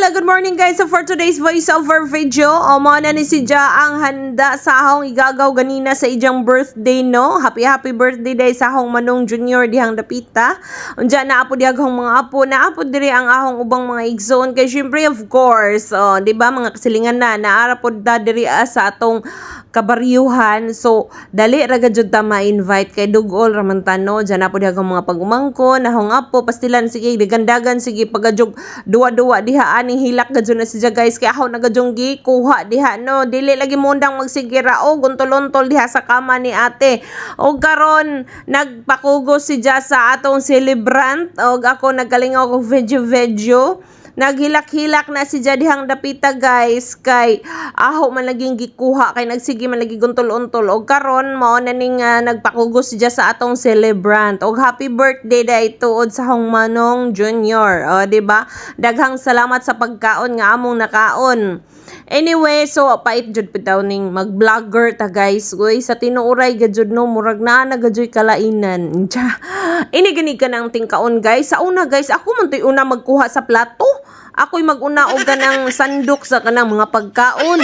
good morning guys. So for today's voiceover video, mo na ni si Ja ang handa sa ahong igagaw ganina sa ijang birthday, no? Happy birthday day sa ahong Manong Junior dihang dapita. Unja na apo diaghong mga apo, na apo diri ang ahong ubang mga igsoon kay syempre of course, di ba mga kasilingan na naara pod da diri sa atong kabaryuhan. So dali ra gad jud ta ma-invite kay dugol raman tano. Diyan na po diaghong mga pagumangko, nahong apo pastilan sige dagandagan sige pagajog duwa-duwa diha aning hilak gadyo na siya guys, kaya ako nagadyong kuha diha, no? Dili lagi mundang magsigira o guntol-untol diha sa kama ni ate. O karon nagpakugo siya sa atong celebrant o ako nagkalingaw ko video naghilak-hilak na si dihang dapita guys, kay aho man laging gikuha kay nagsige man lagi guntol-untol. Og karon mao na ning nagpakugos siya sa atong celebrant. Og happy birthday day tuod sa hong Manong Junior. O di ba? Daghang salamat sa pagkaon nga among nakaon. Anyway, so pait jud pitaw ning mag-vlogger ta guys. Uy, sa tinuuray gajud no, murag na nagajoy kalainan. Ini gani ka nang tingkaon guys. Sa una guys, ako man toy una magkuha sa plato. Ako'y mag-una og kanang sandok sa kanang mga pagkaon.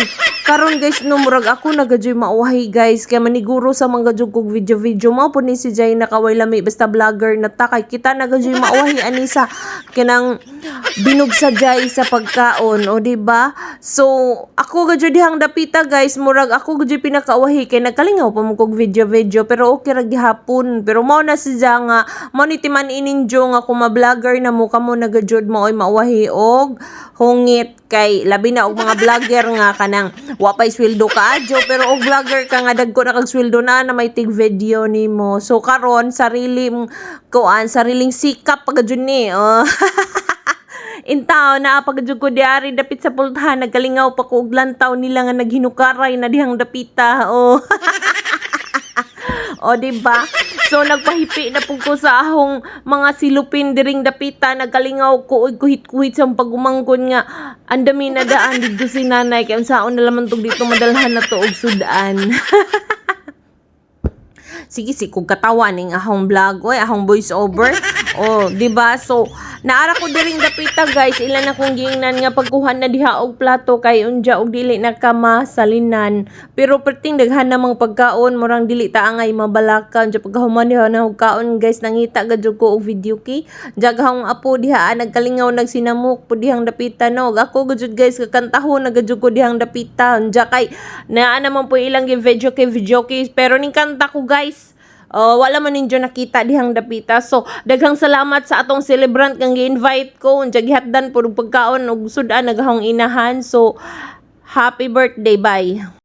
Karon guys, no murag ako nagajoy mauhay guys, kay maniguro sa mga jud kog video mo po ni si Jay nakaway lami basta vlogger na ta, kay kita nagajoy mauhay ani sa kanang binog sa Jay sa pagkaon, o di ba? So ako gajud dihang dapita guys, murag ako gajud pinakauhay kay nagkalingaw pa mo kog video pero okay ra gihapon. Pero mao na si Jay nga mao ni timan ininjo nga kung ma-vlogger na mo kamo nagajud mo oy mauwahi og hungit, kay labi na og mga vlogger nga kanang wapay sweldo kaadyo, pero og vlogger ka nga dagko na kag sweldo na may tig video nimo. So karon sariling sikap pagajud ni. Intaw na pagajud ko diari dapit sa pultahan, nagkalingaw pa ko og lantaw nila nga naghinukaray na dihang dapita. O diba? So nagpahipi na po ko sa ahong mga silupin diring dapita, nagkalingaw ko og kuhit-kuhit sa pagumangkon nga andami na daan dito si nanay, kay unsaon na lamang tug dito madalhan na to og sudan. Sige kung katawa ning ahong vlog oy, ahong voice over. O di ba? So naara ko diring dapita guys, ilan akong gingnan nga pagkuhan na diha og plato kay unja og dili na kamasalinan. Pero perting daghan namang pagkaon, murang dili ta angay mabalakan. Diya pagkahuman diha na og kaon guys, nangita gadyo ko og video kay jaghang apo diha nagkalingaw nagsinamok po dihang dapita, no? Ako gadyo guys kakantahon na gadyo ko dihang dapita. Unja kay naa naman po ilang video kay pero ning kanta ko guys, wala man ninyo nakita dihang dapita. So daghang salamat sa atong celebrant kang gi-invite ko. Unja gihatdan pud pagkaon og sudan naghang inahan. So happy birthday, bye.